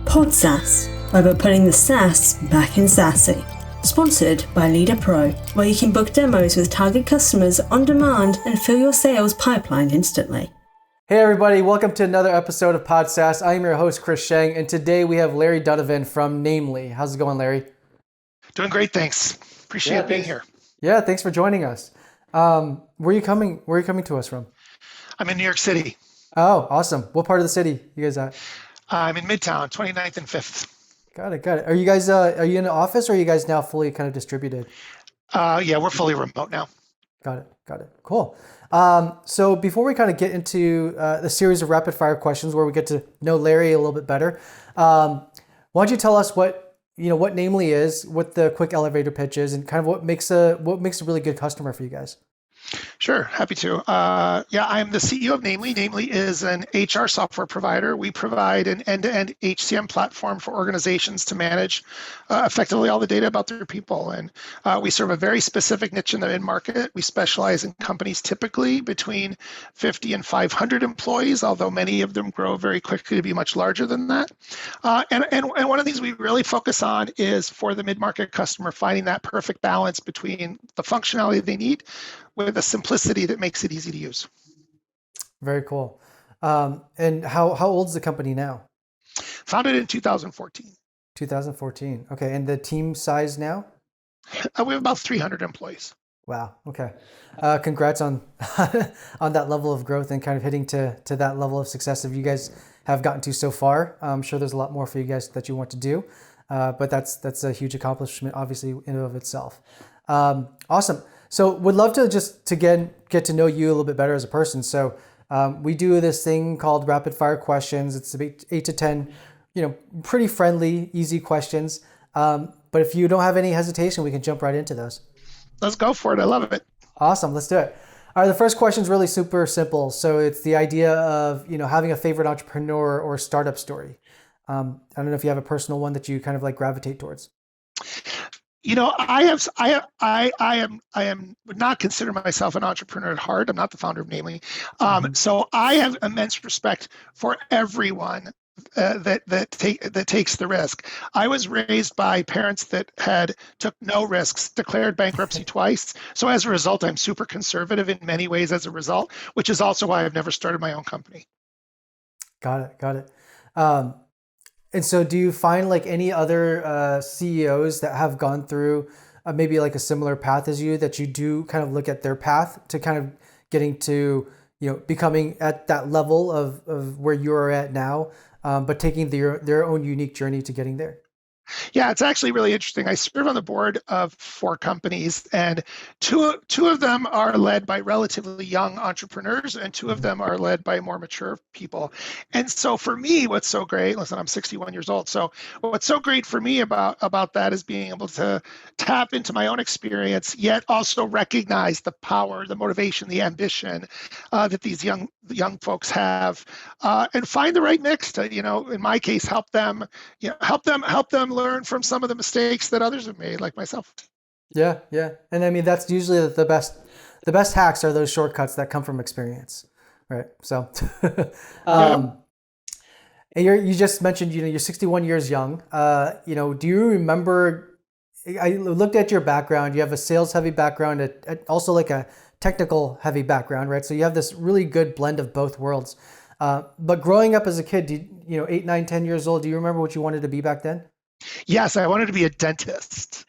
Pod SaaS, where we're putting the SaaS back in sassy. Sponsored by LeadrPro, where you can book demos with target customers on demand and fill your sales pipeline instantly. Hey everybody, welcome to another episode of Pod SaaS. I am your host, Chris Sheng, and today we have Larry Dunivan from Namely. How's it going, Larry? Doing great, thanks. Appreciate being here. Yeah, thanks for joining us. Where are you coming to us from? I'm in New York City. Oh, awesome. What part of the city you guys at? I'm in Midtown, 29th and 5th. Got it. Are you guys, are you in the office or are you guys now fully kind of distributed? Yeah, we're fully remote now. Got it. Cool. So before we kind of get into the series of rapid fire questions where we get to know Larry a little bit better, why don't you tell us what Namely is, what the quick elevator pitch is, and kind of what makes a really good customer for you guys? Sure, happy to. I'm the CEO of Namely. Namely is an HR software provider. We provide an end-to-end HCM platform for organizations to manage effectively all the data about their people. And we serve a very specific niche in the mid-market. We specialize in companies typically between 50 and 500 employees, although many of them grow very quickly to be much larger than that. And one of the things we really focus on is for the mid-market customer, finding that perfect balance between the functionality they need with a simplicity that makes it easy to use. Very cool. And how old is the company now? Founded in 2014. 2014. Okay. And the team size now? We have about 300 employees. Wow. Okay. Congrats on on that level of growth and kind of hitting to that level of success that you guys have gotten to so far. I'm sure there's a lot more for you guys that you want to do, but that's a huge accomplishment, obviously, in and of itself. Awesome. So would love to just get to know you a little bit better as a person. So we do this thing called rapid fire questions. It's about 8 to 10, pretty friendly, easy questions. But if you don't have any hesitation, we can jump right into those. Let's go for it. I love it. Awesome. Let's do it. All right. The first question is really super simple. So it's the idea of, having a favorite entrepreneur or startup story. I don't know if you have a personal one that you kind of like gravitate towards. I would not consider myself an entrepreneur at heart. I'm not the founder of Namely. So I have immense respect for everyone that takes the risk. I was raised by parents that took no risks, declared bankruptcy twice. So as a result, I'm super conservative in many ways as a result, which is also why I've never started my own company. Got it. And so do you find like any other CEOs that have gone through maybe like a similar path as you, that you do kind of look at their path to kind of getting to, becoming at that level of where you're at now, but taking their own unique journey to getting there? Yeah, it's actually really interesting. I serve on the board of 4 companies, and two of them are led by relatively young entrepreneurs, and 2 of them are led by more mature people. And so for me, what's so great, listen, I'm 61 years old. So what's so great for me about that is being able to tap into my own experience, yet also recognize the power, the motivation, the ambition that these young folks have, and find the right mix to, in my case, help them learn from some of the mistakes that others have made, like myself. Yeah. And I mean, that's usually the best hacks are those shortcuts that come from experience, right? So, and you just mentioned, you're 61 years young. Do you remember, I looked at your background, you have a sales heavy background, also like a technical heavy background, right? So you have this really good blend of both worlds. But growing up as a kid, 8, 9, 10 years old, do you remember what you wanted to be back then? Yes, I wanted to be a dentist.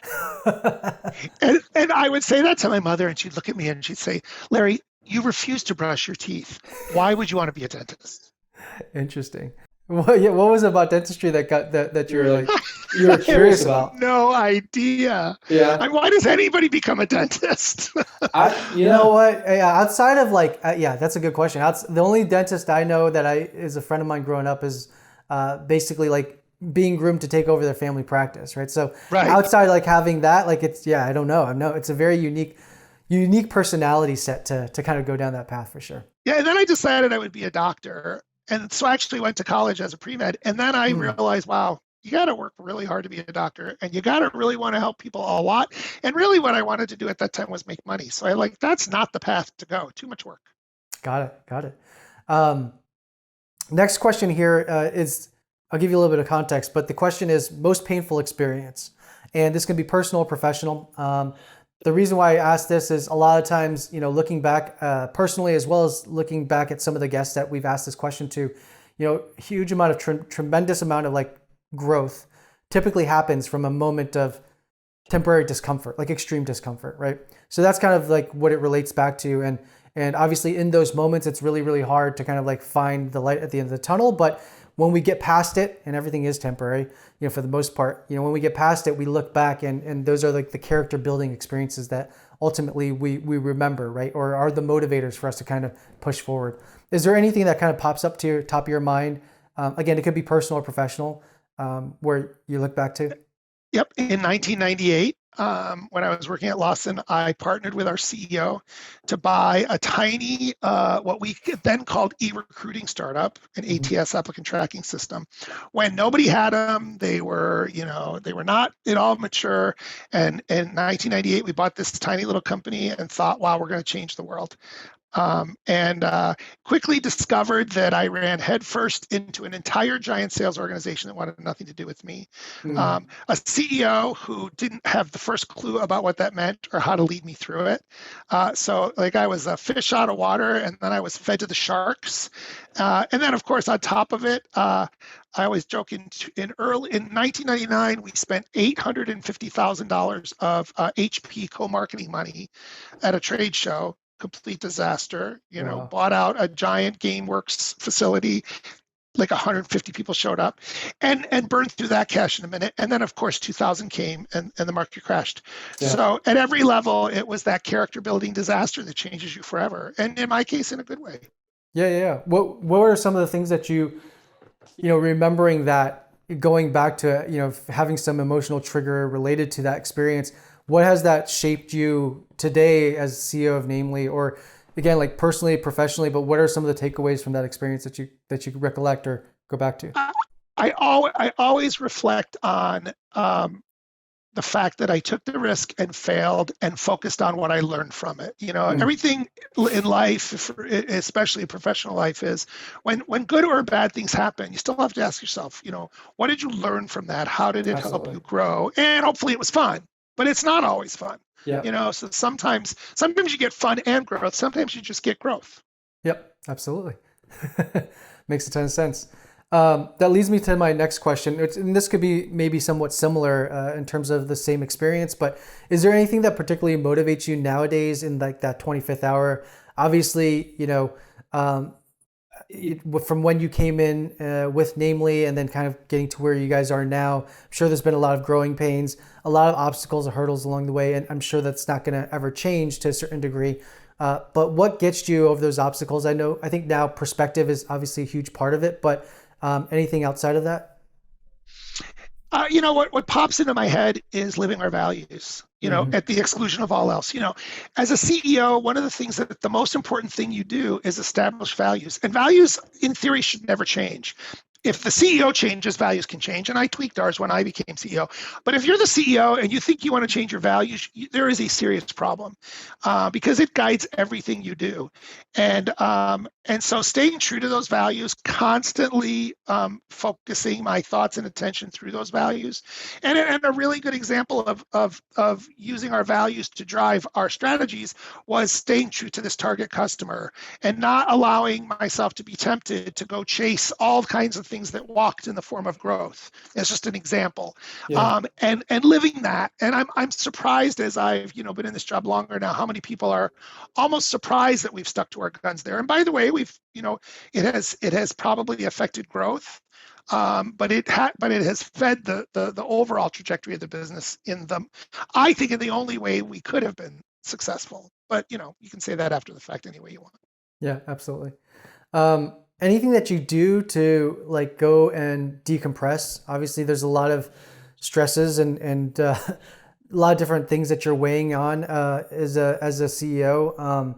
and I would say that to my mother, and she'd look at me and she'd say, Larry, you refuse to brush your teeth. Why would you want to be a dentist? Interesting. What was it about dentistry that you were curious about? No idea. Yeah. And why does anybody become a dentist? You know what? Outside of that's a good question. The only dentist I know that is a friend of mine growing up is basically like being groomed to take over their family practice, right? So outside like having that, like I don't know. It's a very unique personality set to kind of go down that path for sure. Yeah, and then I decided I would be a doctor. And so I actually went to college as a pre-med. And then I realized, wow, you got to work really hard to be a doctor, and you got to really want to help people a lot. And really what I wanted to do at that time was make money. So that's not the path to go. Too much work. Got it. Next question here is I'll give you a little bit of context, but the question is most painful experience. And this can be personal or professional. The reason why I ask this is a lot of times, looking back personally, as well as looking back at some of the guests that we've asked this question to, huge amount of tremendous amount of like growth typically happens from a moment of temporary discomfort, like extreme discomfort, right? So that's kind of like what it relates back to. And obviously in those moments, it's really, really hard to kind of like find the light at the end of the tunnel. But when we get past it, and everything is temporary, for the most part, when we get past it, we look back and those are like the character building experiences that ultimately we remember, right? Or are the motivators for us to kind of push forward. Is there anything that kind of pops up to your top of your mind? Again, it could be personal or professional, where you look back to. Yep. In 1998, when I was working at Lawson, I partnered with our CEO to buy a tiny, what we then called e-recruiting startup, an ATS applicant tracking system. When nobody had them, they were not at all mature. And in 1998, we bought this tiny little company and thought, wow, we're going to change the world. And quickly discovered that I ran headfirst into an entire giant sales organization that wanted nothing to do with me. A CEO who didn't have the first clue about what that meant or how to lead me through it. So like I was a fish out of water, and then I was fed to the sharks. And then of course on top of it, I always joke in 1999, we spent $850,000 of HP co-marketing money at a trade show. Complete disaster, Wow. Bought out a giant GameWorks facility, like 150 people showed up and burned through that cash in a minute. And then of course 2000 came and the market crashed. Yeah. So at every level, it was that character building disaster that changes you forever. And in my case, in a good way. Yeah. What were some of the things that you remembering that, going back to, having some emotional trigger related to that experience? What has that shaped you today as CEO of Namely, or again, like personally, professionally, but what are some of the takeaways from that experience that you recollect or go back to? I always reflect on the fact that I took the risk and failed and focused on what I learned from it. Everything in life, especially in professional life, is when good or bad things happen, you still have to ask yourself, what did you learn from that? How did it help you grow? And hopefully it was fun. But it's not always fun. Yeah. So sometimes you get fun and growth. Sometimes you just get growth. Yep, absolutely. Makes a ton of sense. That leads me to my next question. And this could be maybe somewhat similar in terms of the same experience, but is there anything that particularly motivates you nowadays in like that 25th hour? Obviously, from when you came in with Namely and then kind of getting to where you guys are now, I'm sure there's been a lot of growing pains, a lot of obstacles or hurdles along the way, and I'm sure that's not going to ever change to a certain degree. But what gets you over those obstacles? I think now perspective is obviously a huge part of it, but anything outside of that? What pops into my head is living our values, at the exclusion of all else. As a CEO, one of the things that the most important thing you do is establish values. And values, in theory, should never change. If the CEO changes, values can change. And I tweaked ours when I became CEO. But if you're the CEO and you think you want to change your values, there is a serious problem because it guides everything you do. And so staying true to those values, constantly focusing my thoughts and attention through those values. And a really good example of using our values to drive our strategies was staying true to this target customer and not allowing myself to be tempted to go chase all kinds of things that walked in the form of growth. It's just an example. Yeah. And living that. And I'm surprised, as I've been in this job longer now, how many people are almost surprised that we've stuck to our guns there. And by the way, it has probably affected growth. But it has fed the overall trajectory of the business I think in the only way we could have been successful. But you can say that after the fact any way you want. Yeah, absolutely. Anything that you do to like go and decompress? Obviously, there's a lot of stresses and a lot of different things that you're weighing on as a CEO.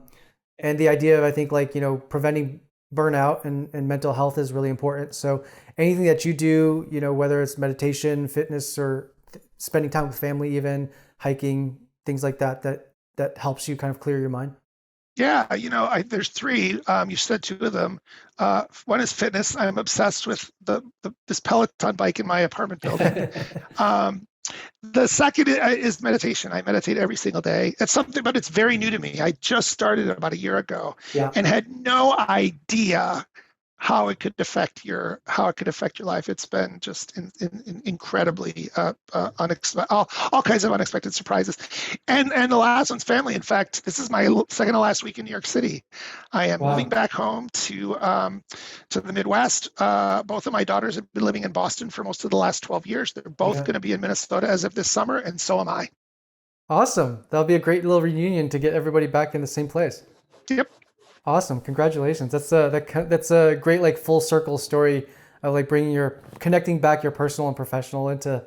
And the idea of, I think, like, preventing burnout and mental health is really important. So anything that you do, whether it's meditation, fitness, or spending time with family, even hiking, things like that helps you kind of clear your mind. Yeah, there's three. You said two of them. One is fitness. I'm obsessed with this Peloton bike in my apartment building. Um, the second is meditation. I meditate every single day. It's something, but it's very new to me. I just started about a year ago Yeah. and had no idea how it could affect your life. It's been just incredibly unexpected, all kinds of unexpected surprises. And the last one's family. In fact, this is my second to last week in New York City. I am moving back home to the Midwest. Both of my daughters have been living in Boston for most of the last 12 years. They're both going to be in Minnesota as of this summer, and so am I. Awesome. That'll be a great little reunion to get everybody back in the same place. Yep. Awesome. Congratulations. That's a great like full circle story of like connecting back your personal and professional into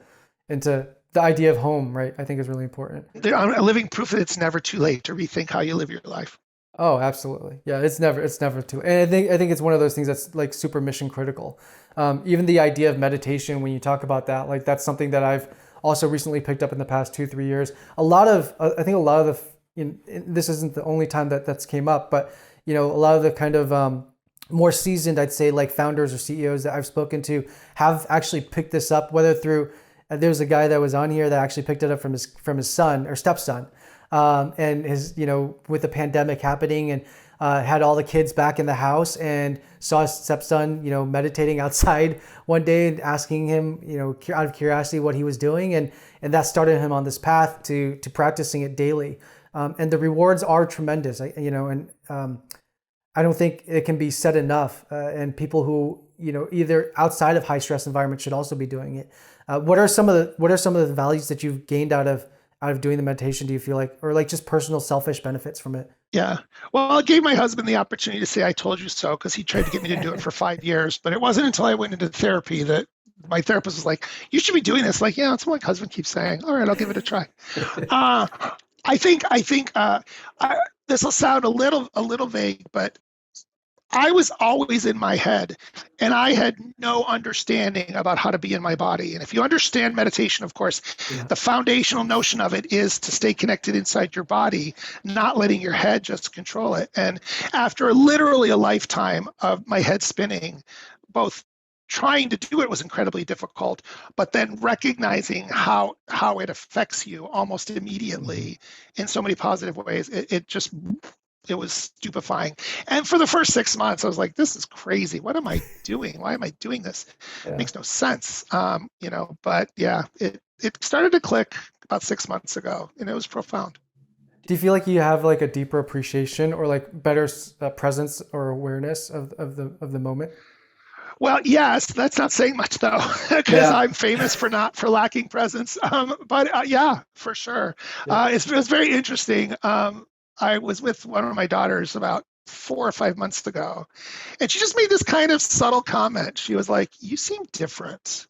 the idea of home, right? I think is really important. I'm a living proof that it's never too late to rethink how you live your life. Oh, absolutely. Yeah, it's never too. And I think it's one of those things that's like super mission critical. Even the idea of meditation, when you talk about that, like that's something that I've also recently picked up in the past 2-3 years. I think a lot of this isn't the only time that's came up, but a lot of the kind of more seasoned, I'd say, like founders or CEOs that I've spoken to have actually picked this up, whether through, there's a guy that was on here that actually picked it up from his son or stepson. And his, with the pandemic happening and had all the kids back in the house and saw his stepson, meditating outside one day and asking him, out of curiosity what he was doing. And that started him on this path to practicing it daily. And the rewards are tremendous, I don't think it can be said enough. And people who, either outside of high stress environments should also be doing it. What are some of the values that you've gained out of doing the meditation, do you feel like, or like just personal selfish benefits from it? Yeah. Well, I gave my husband the opportunity to say, I told you so, because he tried to get me to do it for 5 years. But it wasn't until I went into therapy that my therapist was like, you should be doing this. Like, yeah, that's what my husband keeps saying. All right, I'll give it a try. I think this will sound a little vague, but I was always in my head and I had no understanding about how to be in my body. And if you understand meditation, of course, the foundational notion of it is to stay connected inside your body, not letting your head just control it. And after literally a lifetime of my head spinning, both trying to do it was incredibly difficult, but then recognizing how it affects you almost immediately in so many positive ways, it was stupefying. And for the first 6 months, I was like, this is crazy. What am I doing? Why am I doing this? It makes no sense. But yeah, it started to click about 6 months ago, and it was profound. Do you feel like you have like a deeper appreciation or like better presence or awareness of the moment? Well, yes, that's not saying much though, because I'm famous for lacking presence. But yeah, for sure. It was very interesting. I was with one of my daughters about 4 or 5 months ago, and she just made this kind of subtle comment. She was like, you seem different.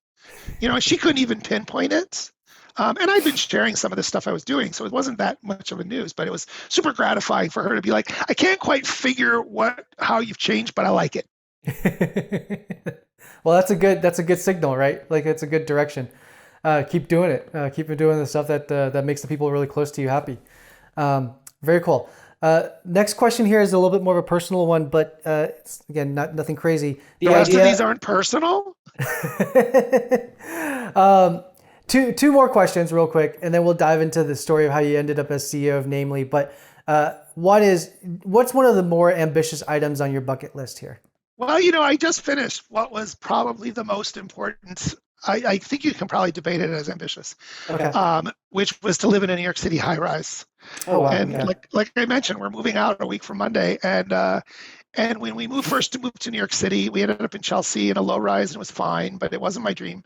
And she couldn't even pinpoint it. And I'd been sharing some of the stuff I was doing, so it wasn't that much of a news, but it was super gratifying for her to be like, I can't quite figure how you've changed, but I like it. Well, that's a good signal, right? Like it's a good direction. Keep doing it. Keep doing the stuff that makes the people really close to you happy. Very cool. Next question here is a little bit more of a personal one, but it's, again, nothing crazy. The rest of these aren't personal? Two more questions real quick, and then we'll dive into the story of how you ended up as CEO of Namely. But one is, what's one of the more ambitious items on your bucket list here? Well, I just finished what was probably the most important. I think you can probably debate it as ambitious, which was to live in a New York City high rise. Oh, wow. And like I mentioned, we're moving out a week from Monday, and when we moved to New York City, we ended up in Chelsea in a low rise, and it was fine, but it wasn't my dream.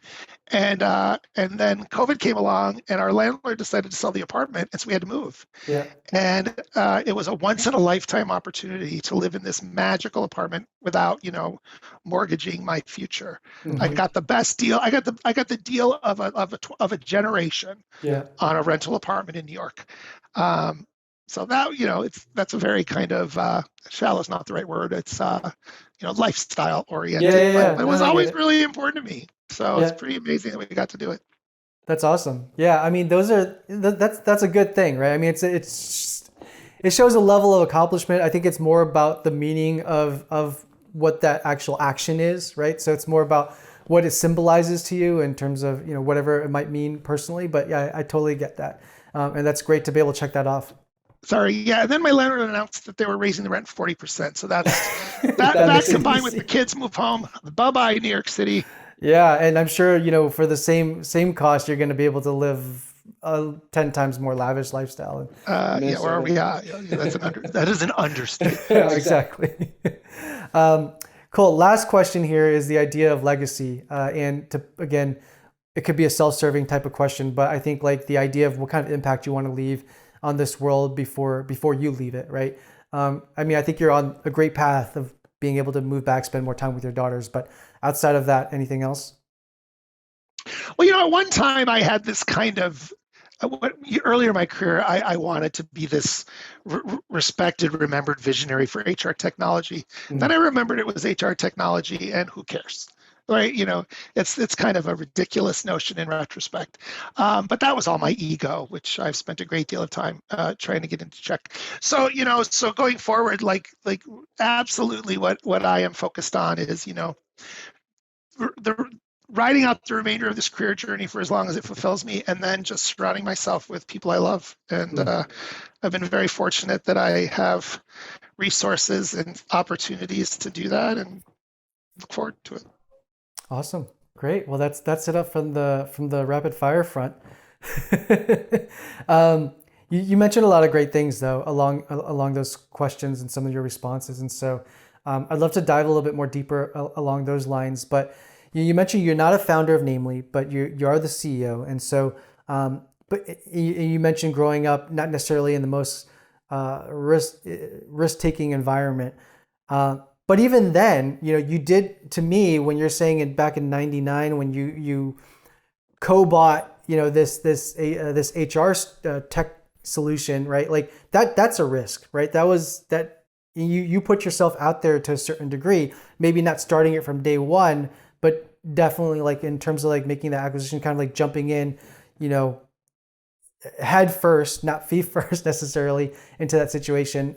And then COVID came along, and our landlord decided to sell the apartment, and so we had to move. Yeah. And it was a once in a lifetime opportunity to live in this magical apartment without, mortgaging my future. Mm-hmm. I got the best deal. I got the deal of a generation on a rental apartment in New York. So that, that's a very kind of shallow is not the right word. It's lifestyle oriented. But it was always really important to me. So it's pretty amazing that we got to do it. That's awesome. Yeah, I mean, that's a good thing, right? I mean, it's it shows a level of accomplishment. I think it's more about the meaning of what that actual action is, right? So it's more about what it symbolizes to you in terms of, whatever it might mean personally. But yeah, I totally get that. And that's great to be able to check that off. Sorry, yeah. And then my landlord announced that they were raising the rent 40%. So that combined with the kids move home, bye-bye New York City. Yeah, and I'm sure, for the same cost, you're going to be able to live a 10 times more lavish lifestyle. Yeah, where are we at? That is an understatement. Yeah, exactly. Cool. Last question here is the idea of legacy. Again, it could be a self-serving type of question, but I think like the idea of what kind of impact you want to leave on this world before you leave it, right? I think you're on a great path of being able to move back, spend more time with your daughters, but outside of that, anything else? Well, at one time I had this kind of, earlier in my career, I wanted to be this respected, remembered visionary for HR technology. Mm-hmm. Then I remembered it was HR technology, and who cares, right? It's kind of a ridiculous notion in retrospect. But that was all my ego, which I've spent a great deal of time trying to get into check. So, so going forward, like absolutely what I am focused on is, riding out the remainder of this career journey for as long as it fulfills me, and then just surrounding myself with people I love. And I've been very fortunate that I have resources and opportunities to do that, and look forward to it. Awesome. Great. Well, that's it up from the rapid fire front. You mentioned a lot of great things though along those questions and some of your responses, and so I'd love to dive a little bit more deeper along those lines. But you mentioned you're not a founder of Namely, but you are the CEO, and so but you mentioned growing up not necessarily in the most risk-taking environment. But even then, you did, to me, when you're saying it back in '99, when you co-bought, this HR tech solution, right? Like that's a risk, right? That you put yourself out there to a certain degree, maybe not starting it from day one, but definitely like in terms of like making the acquisition, kind of like jumping in, head first, not feet first necessarily into that situation.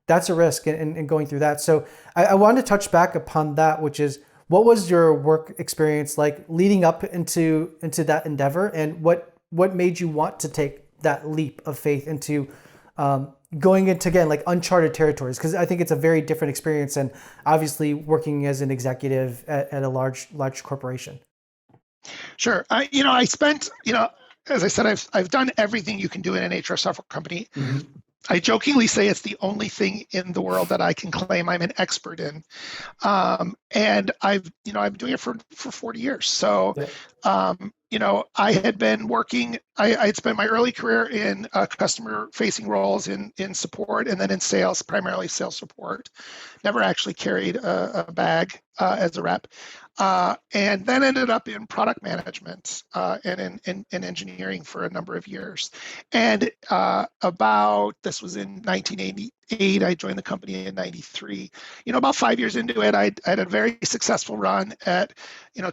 That's a risk in going through that. So I wanted to touch back upon that, which is what was your work experience like leading up into that endeavor, and what made you want to take that leap of faith into going into, again, like uncharted territories? Because I think it's a very different experience, and obviously working as an executive at a large corporation. Sure. I spent, as I said, I've done everything you can do in an HR software company. Mm-hmm. I jokingly say it's the only thing in the world that I can claim I'm an expert in. And I've been doing it for 40 years. So, I had been working, I had spent my early career in customer-facing roles in support, and then in sales, primarily sales support. Never actually carried a bag as a rep. And then ended up in product management and in engineering for a number of years. And this was in 1988, I joined the company in 93. About 5 years into it, I had a very successful run at,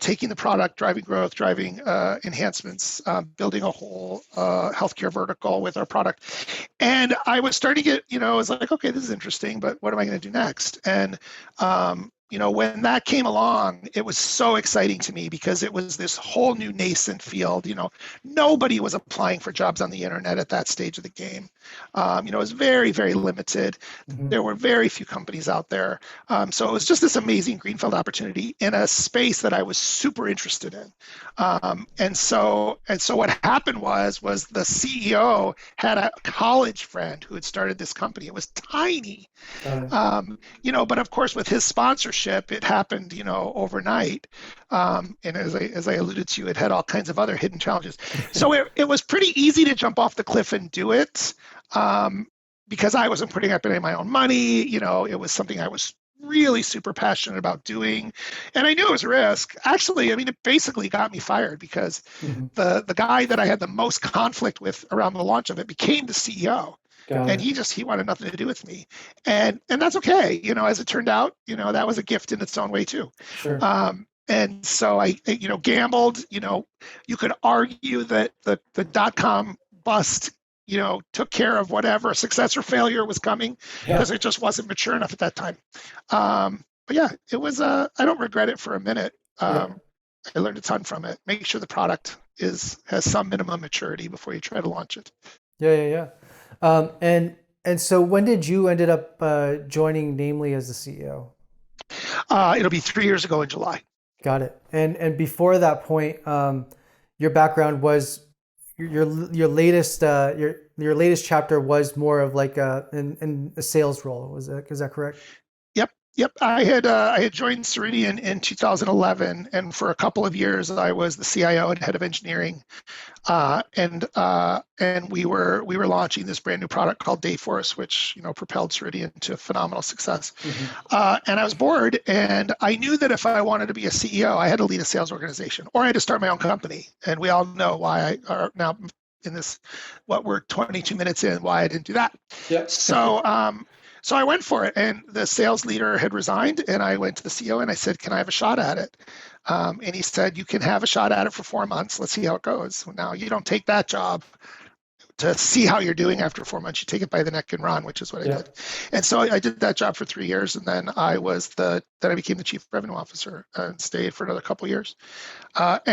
taking the product, driving growth, driving enhancements, building a whole healthcare vertical with our product. And I was starting to get, I was like, okay, this is interesting, but what am I going to do next? And when that came along, it was so exciting to me because it was this whole new nascent field. Nobody was applying for jobs on the internet at that stage of the game. It was very, very limited. Mm-hmm. There were very few companies out there. So it was just this amazing greenfield opportunity in a space that I was super interested in. And so what happened was the CEO had a college friend who had started this company. It was tiny, but of course with his sponsorship, it happened, overnight. And as I alluded to, it had all kinds of other hidden challenges. So it was pretty easy to jump off the cliff and do it because I wasn't putting up any of my own money. It was something I was really super passionate about doing. And I knew it was a risk. Actually, it basically got me fired because mm-hmm. the guy that I had the most conflict with around the launch of it became the CEO. And he wanted nothing to do with me. And that's okay. As it turned out, that was a gift in its own way too. Sure. And so I gambled. You could argue that the .com bust took care of whatever success or failure was coming because it just wasn't mature enough at that time. But yeah, it was, I don't regret it for a minute. I learned a ton from it. Make sure the product has some minimum maturity before you try to launch it. Yeah. And so when did you ended up joining Namely as the CEO? It'll be 3 years ago in July. Got it. And before that point, your background was your latest your latest chapter was more of like in a sales role. Is that correct? Yep. I had joined Ceridian in 2011, and for a couple of years I was the CIO and head of engineering, and we were launching this brand new product called Dayforce, which propelled Ceridian to phenomenal success. And I was bored, and I knew that if I wanted to be a CEO, I had to lead a sales organization, or I had to start my own company. And we all know why I are now in this, what we're 22 minutes in, why I didn't do that. Yep. So I went for it, and the sales leader had resigned, and I went to the CEO and I said, can I have a shot at it? And he said, you can have a shot at it for 4 months. Let's see how it goes. Now, you don't take that job to see how you're doing after 4 months. You take it by the neck and run, which is what I did. And so I did that job for 3 years, and then I became the chief revenue officer and stayed for another couple of years. But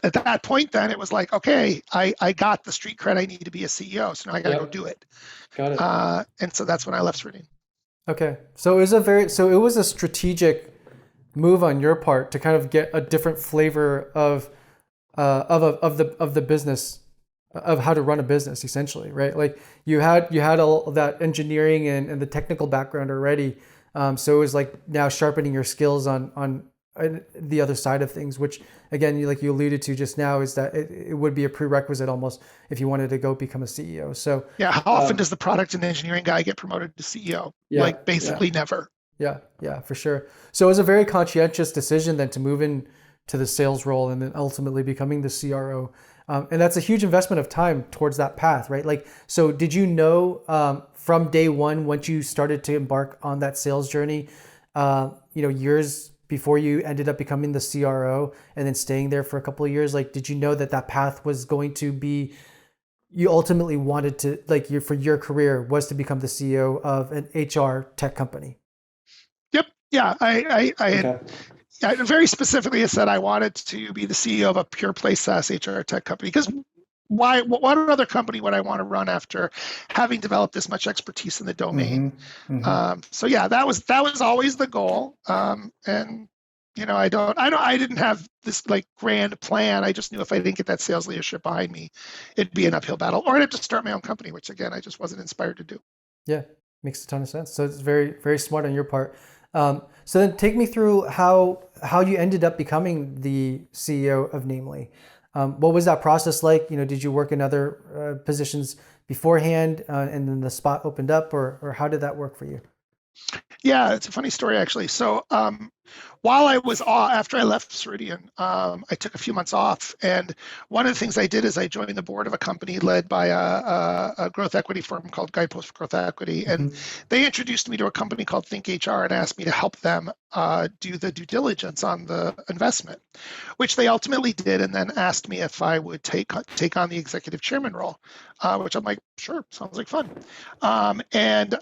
at that point, then it was like, okay, I got the street cred I need to be a CEO, so now I got to go do it. Got it. And so that's when I left Ceridian. Okay, so it was a strategic move on your part to kind of get a different flavor of the business, of how to run a business, essentially, right? Like you had all of that engineering and the technical background already, so it was like now sharpening your skills on the other side of things, which again, like you alluded to just now, is that it would be a prerequisite almost if you wanted to go become a CEO. So yeah, how often does the product and engineering guy get promoted to CEO? Like basically never. Yeah, for sure. So it was a very conscientious decision then to move in to the sales role and then ultimately becoming the CRO. And that's a huge investment of time towards that path, right? Like, so did you know from day one, once you started to embark on that sales journey, years before you ended up becoming the CRO and then staying there for a couple of years, like, did you know that path was going to be, you ultimately wanted to, like, for your career was to become the CEO of an HR tech company? Yep. Yeah. I very specifically said I wanted to be the CEO of a pure play SaaS HR tech company, because what other company would I want to run after having developed this much expertise in the domain? So yeah, that was always the goal. And I didn't have this like grand plan. I just knew if I didn't get that sales leadership behind me, it'd be an uphill battle, or I'd have to start my own company, which again, I just wasn't inspired to do. Yeah, makes a ton of sense. So it's very, very smart on your part. So then take me through how you ended up becoming the CEO of Namely. What was that process like? Did you work in other positions beforehand and then the spot opened up, or how did that work for you? Yeah, it's a funny story actually. So while I was after I left Ceridian, I took a few months off, and one of the things I did is I joined the board of a company led by a growth equity firm called Guidepost Growth Equity, and they introduced me to a company called Think HR and asked me to help them do the due diligence on the investment, which they ultimately did, and then asked me if I would take on the executive chairman role, which I'm like, sure, sounds like fun, and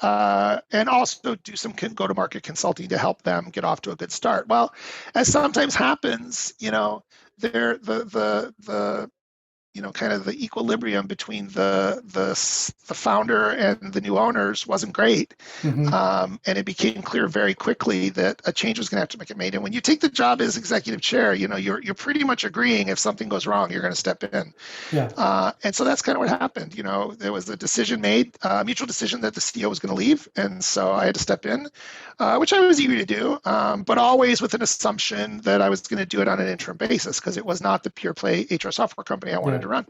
also do some go-to-market consulting to help them get off to a good start. Well, as sometimes happens, kind of the equilibrium between the founder and the new owners wasn't great, and it became clear very quickly that a change was going to have to get made. And when you take the job as executive chair, you're pretty much agreeing if something goes wrong, you're going to step in. And so that's kind of what happened. There was a decision made, a mutual decision that the CEO was going to leave, and so I had to step in, which I was eager to do, but always with an assumption that I was going to do it on an interim basis, because it was not the pure play HR software company I wanted to run.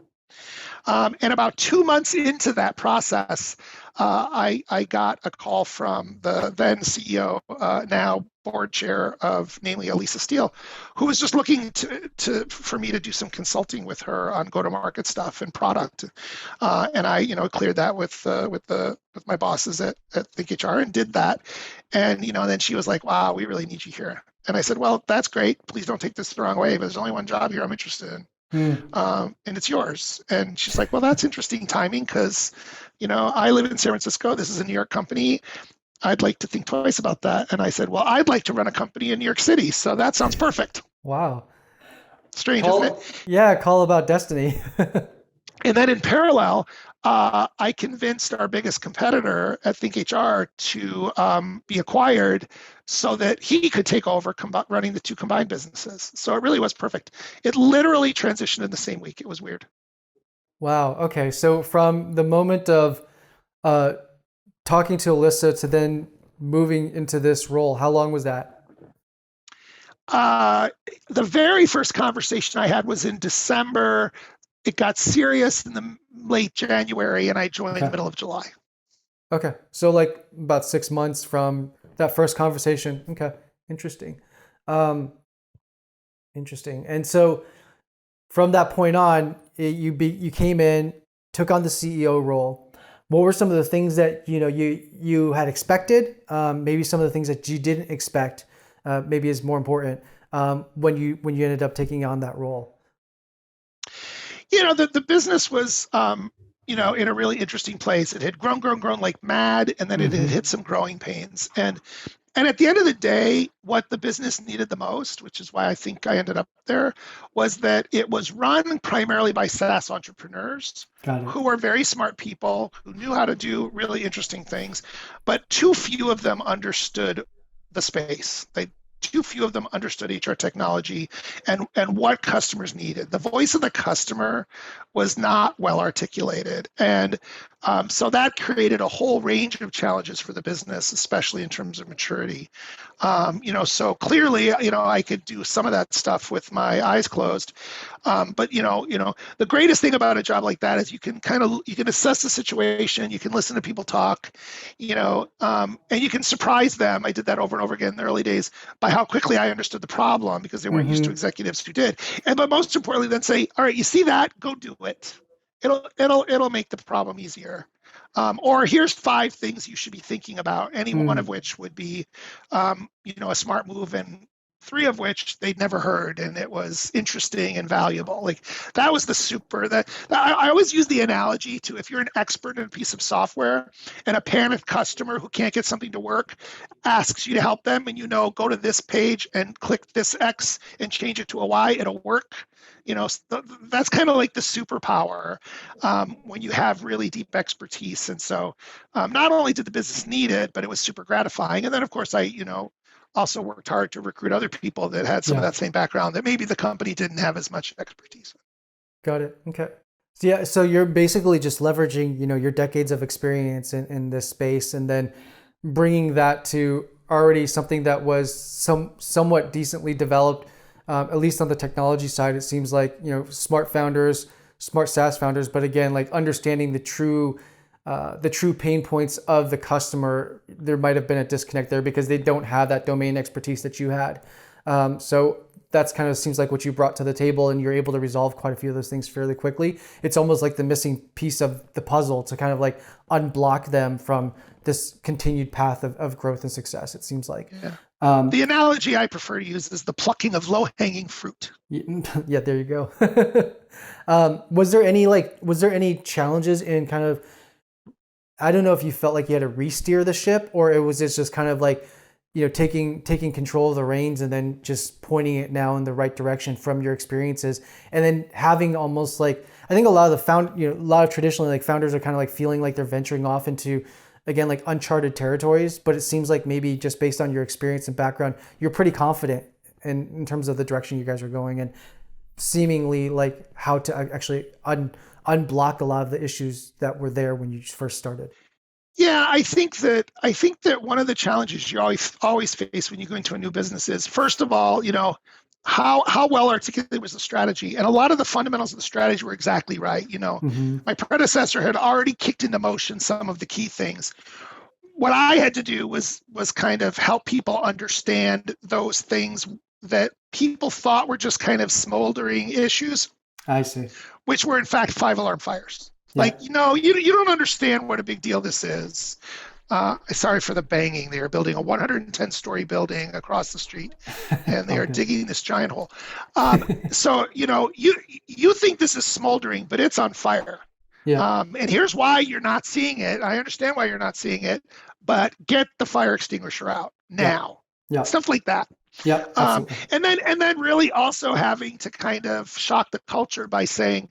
And about 2 months into that process, I got a call from the then CEO, now board chair of Namely, Elisa Steele, who was just looking for me to do some consulting with her on go-to-market stuff and product. And I, cleared that with my bosses at Think HR and did that. And then she was like, "Wow, we really need you here." And I said, "Well, that's great. Please don't take this the wrong way, but there's only one job here I'm interested in." and it's yours. And she's like, well, that's interesting timing because, I live in San Francisco. This is a New York company. I'd like to think twice about that. And I said, well, I'd like to run a company in New York City. So that sounds perfect. Wow. Strange, isn't it? Yeah, call about destiny. And then in parallel, I convinced our biggest competitor at Think HR to be acquired so that he could take over running the two combined businesses. So it really was perfect. It literally transitioned in the same week. It was weird. Wow. Okay. So from the moment of talking to Alyssa to then moving into this role, how long was that? The very first conversation I had was in December. It got serious in the late January, and I joined in the middle of July. Okay. So like about 6 months from that first conversation. Okay. Interesting. Interesting. And so from that point on, you came in, took on the CEO role. What were some of the things that you had expected? Maybe some of the things that you didn't expect, maybe is more important when you ended up taking on that role. The business was in a really interesting place. It had grown like mad, and then it had hit some growing pains. And at the end of the day, what the business needed the most, which is why I think I ended up there, was that it was run primarily by SaaS entrepreneurs who were very smart people who knew how to do really interesting things, but too few of them understood the space. Too few of them understood HR technology and what customers needed. The voice of the customer was not well articulated. And so that created a whole range of challenges for the business, especially in terms of maturity. So clearly, I could do some of that stuff with my eyes closed. But the greatest thing about a job like that is you can assess the situation, you can listen to people talk, and you can surprise them. I did that over and over again in the early days by how quickly I understood the problem because they weren't used to executives who did. But most importantly, then say, all right, you see that? Go do it. It'll make the problem easier. Or here's 5 things you should be thinking about, any one of which would be, a smart move, and 3 of which they'd never heard, and it was interesting and valuable. Like that was the super. I always use the analogy to if you're an expert in a piece of software and a panicked customer who can't get something to work asks you to help them, and go to this page and click this X and change it to a Y, it'll work. That's kind of like the superpower when you have really deep expertise. And so not only did the business need it, but it was super gratifying. And then, of course, I, also worked hard to recruit other people that had some of that same background that maybe the company didn't have as much expertise with. Got it. Okay. So you're basically just leveraging, your decades of experience in this space and then bringing that to already something that was somewhat decently developed. At least on the technology side, it seems like, smart founders, smart SaaS founders, but again, like understanding the true pain points of the customer. There might have been a disconnect there because they don't have that domain expertise that you had. So that's kind of seems like what you brought to the table, and you're able to resolve quite a few of those things fairly quickly. It's almost like the missing piece of the puzzle to kind of like unblock them from this continued path of growth and success, it seems like. Yeah. The analogy I prefer to use is the plucking of low-hanging fruit. Yeah, there you go. Was there any challenges in kind of, I don't know if you felt like you had to re-steer the ship, or it was just kind of like, taking control of the reins and then just pointing it now in the right direction from your experiences, and then having almost like, I think a lot of traditionally like founders are kind of like feeling like they're venturing off into, again, like uncharted territories, but it seems like maybe just based on your experience and background, you're pretty confident in terms of the direction you guys are going, and seemingly like how to actually unblock a lot of the issues that were there when you first started. Yeah, I think that one of the challenges you always face when you go into a new business is, first of all, how well articulated was the strategy, and a lot of the fundamentals of the strategy were exactly right. My predecessor had already kicked into motion some of the key things. What I had to do was kind of help people understand those things that people thought were just kind of smoldering issues. I see. Which were in fact 5 alarm fires. Yeah. Like, you don't understand what a big deal this is. sorry for the banging. They are building a 110-story building across the street, and they are Okay. digging this giant hole. So you think this is smoldering, but it's on fire. Yeah. And here's why you're not seeing it. I understand why you're not seeing it, but get the fire extinguisher out Yeah. now. Yeah. Stuff like that. Yeah. Absolutely. And then really also having to kind of shock the culture by saying,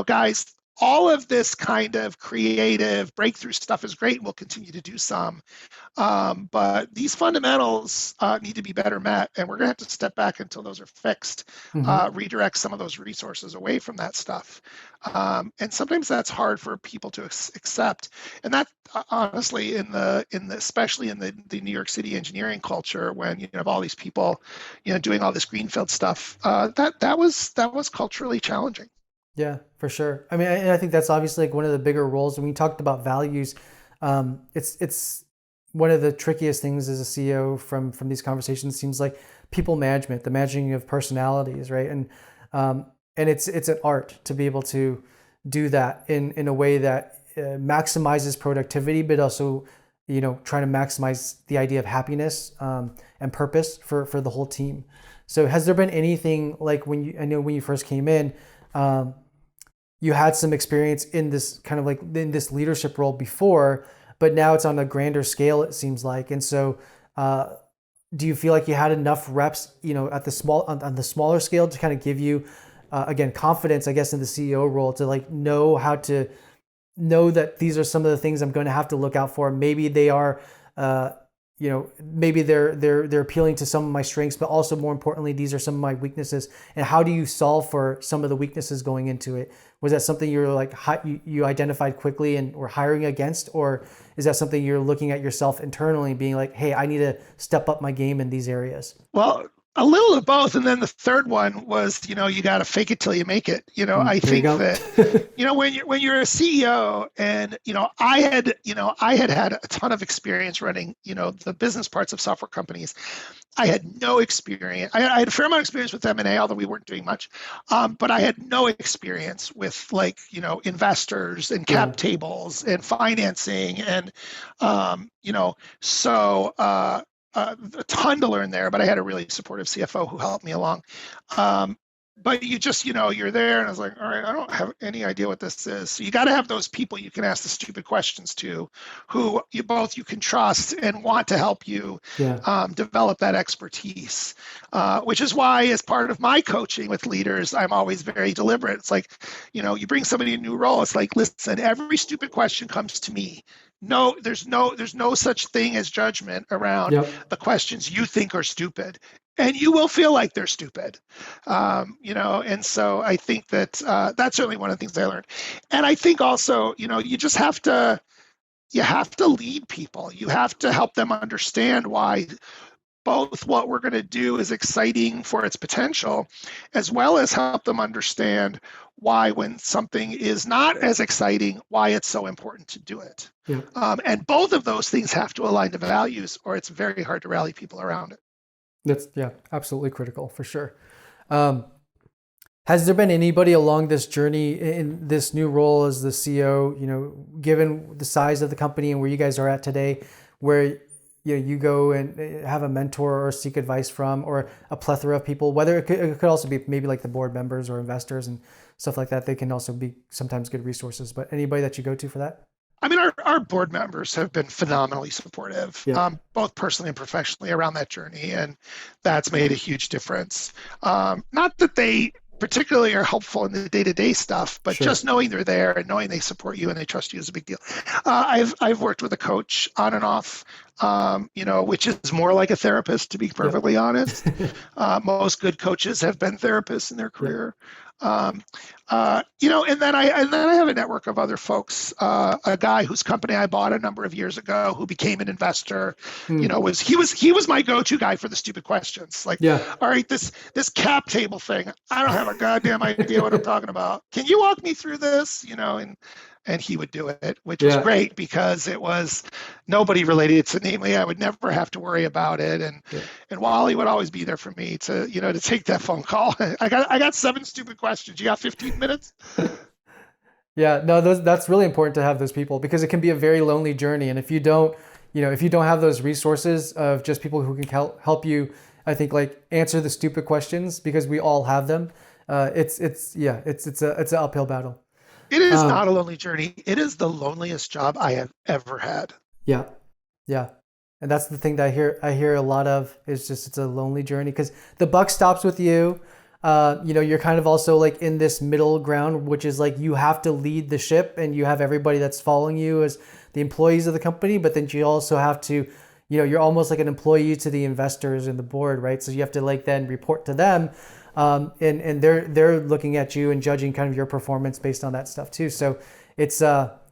guys, all of this kind of creative breakthrough stuff is great. We'll continue to do some. But these fundamentals need to be better met, and we're going to have to step back until those are fixed, redirect some of those resources away from that stuff. And sometimes that's hard for people to accept. And that honestly, especially in the New York City engineering culture, when you have all these people, doing all this greenfield stuff, that was culturally challenging. Yeah, for sure. I mean, I think that's obviously like one of the bigger roles. When we talked about values, it's one of the trickiest things as a CEO from these conversations seems like people management, the managing of personalities, right? And it's an art to be able to do that in a way that maximizes productivity, but also trying to maximize the idea of happiness and purpose for the whole team. So has there been anything like I know when you first came in, you had some experience in this kind of like in this leadership role before, but now it's on a grander scale, it seems like. And so, do you feel like you had enough reps, at on the smaller scale to kind of give you, again, confidence, I guess, in the CEO role to like know how to know that these are some of the things I'm going to have to look out for. Maybe they are, maybe they're appealing to some of my strengths, but also more importantly, these are some of my weaknesses. And how do you solve for some of the weaknesses going into it? Was that something you're like you identified quickly and were hiring against, or is that something you're looking at yourself internally, being like, hey, I need to step up my game in these areas? Well, a little of both, and then the third one was, you got to fake it till you make it. I think that, when you're a CEO, and I had a ton of experience running, the business parts of software companies. I had no experience. I had a fair amount of experience with M&A, although we weren't doing much. But I had no experience with investors and cap tables and financing, and so. A ton to learn there, but I had a really supportive CFO who helped me along. But you just, you're there, and I was like, all right, I don't have any idea what this is. So you got to have those people you can ask the stupid questions to, who you can trust and want to help you develop that expertise. Which is why, as part of my coaching with leaders, I'm always very deliberate. It's like, you bring somebody in a new role. It's like, listen, every stupid question comes to me. No, there's no such thing as judgment around the questions you think are stupid, and you will feel like they're stupid, and so I think that that's certainly one of the things I learned. And I think also, you just have to lead people. You have to help them understand why both what we're going to do is exciting for its potential, as well as help them understand why, when something is not as exciting, why it's so important to do it. And both of those things have to align to values, or it's very hard to rally people around it. That's absolutely critical for sure. Has there been anybody along this journey in this new role as the CEO, given the size of the company and where you guys are at today, where you go and have a mentor or seek advice from, or a plethora of people, whether it could also be maybe like the board members or investors and stuff like that. They can also be sometimes good resources, but anybody that you go to for that? I mean, our board members have been phenomenally supportive, both personally and professionally, around that journey, and that's made a huge difference. Not that they particularly are helpful in the day-to-day stuff, but just knowing they're there and knowing they support you and they trust you is a big deal. I've worked with a coach on and off, which is more like a therapist, to be perfectly honest. Most good coaches have been therapists in their career. And then I have a network of other folks. A guy whose company I bought a number of years ago, who became an investor, he was my go-to guy for the stupid questions. Like, all right, this cap table thing, I don't have a goddamn idea what I'm talking about. Can you walk me through this? And he would do it, which was great, because it was nobody related to, namely, I would never have to worry about it. And Wally would always be there for me to take that phone call. I got 7 stupid questions. You got 15 minutes? Yeah, no, that's really important to have those people, because it can be a very lonely journey. And if you don't, if you don't have those resources of just people who can help you, I think like answer the stupid questions, because we all have them. It's an uphill battle. It is not a lonely journey. It is the loneliest job I have ever had. Yeah. Yeah. And that's the thing that I hear a lot of, is just, it's a lonely journey because the buck stops with you. You're kind of also like in this middle ground, which is like you have to lead the ship and you have everybody that's following you as the employees of the company, but then you also have to, you're almost like an employee to the investors and the board, right? So you have to like then report to them, and they're looking at you and judging kind of your performance based on that stuff too. So it's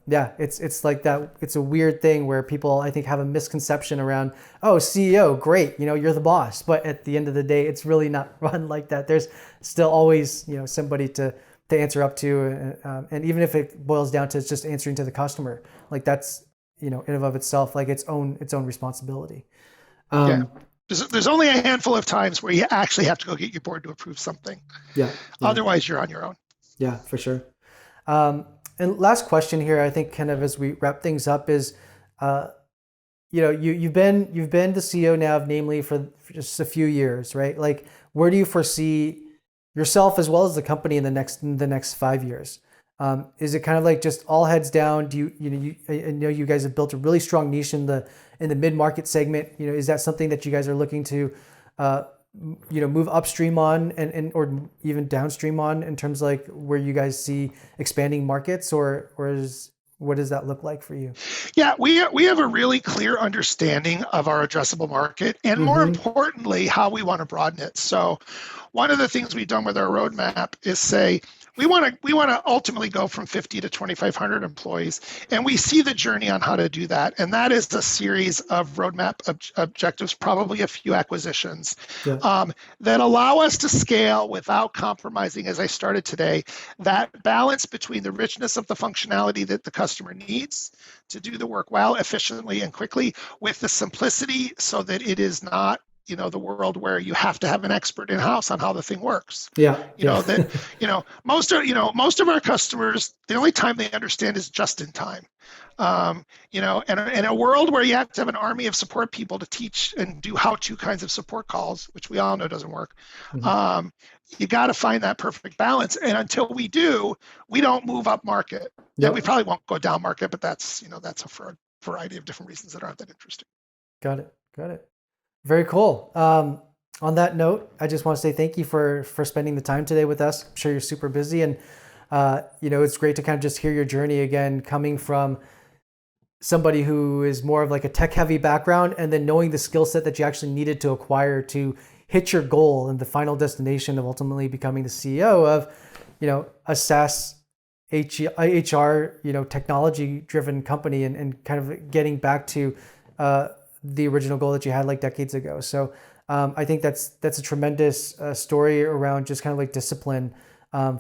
it's like that. It's a weird thing where people, I think, have a misconception around, oh, CEO, great, you're the boss. But at the end of the day, it's really not run like that. There's still always, somebody to answer up to. And even if it boils down to just answering to the customer, like that's, in and of itself, like its own responsibility. There's only a handful of times where you actually have to go get your board to approve something. Yeah. Otherwise, you're on your own. Yeah, for sure. And last question here, I think, kind of as we wrap things up, is, you've been the CEO now of Namely for just a few years, right? Like, where do you foresee yourself as well as the company in the next 5 years? Is it kind of like just all heads down? Do I know you guys have built a really strong niche in the mid-market segment. Is that something that you guys are looking to, move upstream on and or even downstream on, in terms of like where you guys see expanding markets, or what does that look like for you? Yeah, we have a really clear understanding of our addressable market, and more importantly, how we want to broaden it. So one of the things we've done with our roadmap is say, we want to ultimately go from 50 to 2,500 employees, and we see the journey on how to do that. And that is a series of roadmap objectives, probably a few acquisitions, that allow us to scale without compromising, as I started today, that balance between the richness of the functionality that the customer needs to do the work well, efficiently, and quickly, with the simplicity so that it is not the world where you have to have an expert in-house on how the thing works. Most of our customers, the only time they understand is just in time. And in a world where you have to have an army of support people to teach and do how-to kinds of support calls, which we all know doesn't work, you got to find that perfect balance. And until we do, we don't move up market. Yeah, we probably won't go down market, but that's for a variety of different reasons that aren't that interesting. Got it. Very cool. On that note, I just want to say thank you for spending the time today with us. I'm sure you're super busy, and it's great to kind of just hear your journey again, coming from somebody who is more of like a tech-heavy background, and then knowing the skill set that you actually needed to acquire to hit your goal and the final destination of ultimately becoming the CEO of, a SaaS HR, technology-driven company, and kind of getting back to the original goal that you had like decades ago. So I think that's a tremendous story around just kind of like discipline,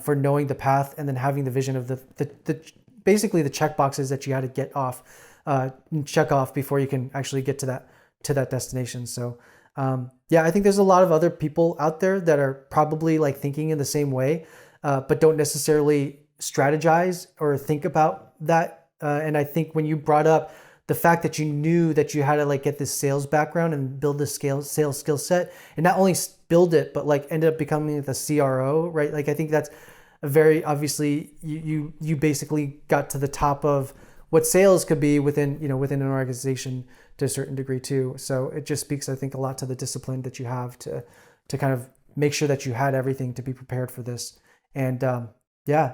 for knowing the path and then having the vision of the basically the check boxes that you had to check off before you can actually get to that destination. So I think there's a lot of other people out there that are probably like thinking in the same way, but don't necessarily strategize or think about that. And I think when you brought up the fact that you knew that you had to like get this sales background and build this sales skill set, and not only build it, but like ended up becoming the CRO, right? Like, I think that's a very, obviously you basically got to the top of what sales could be within an organization to a certain degree too. So it just speaks, I think, a lot to the discipline that you have to kind of make sure that you had everything to be prepared for this. And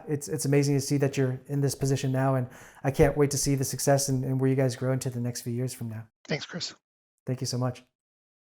it's amazing to see that you're in this position now, and I can't wait to see the success and where you guys grow into the next few years from now. Thanks, Chris. Thank you so much.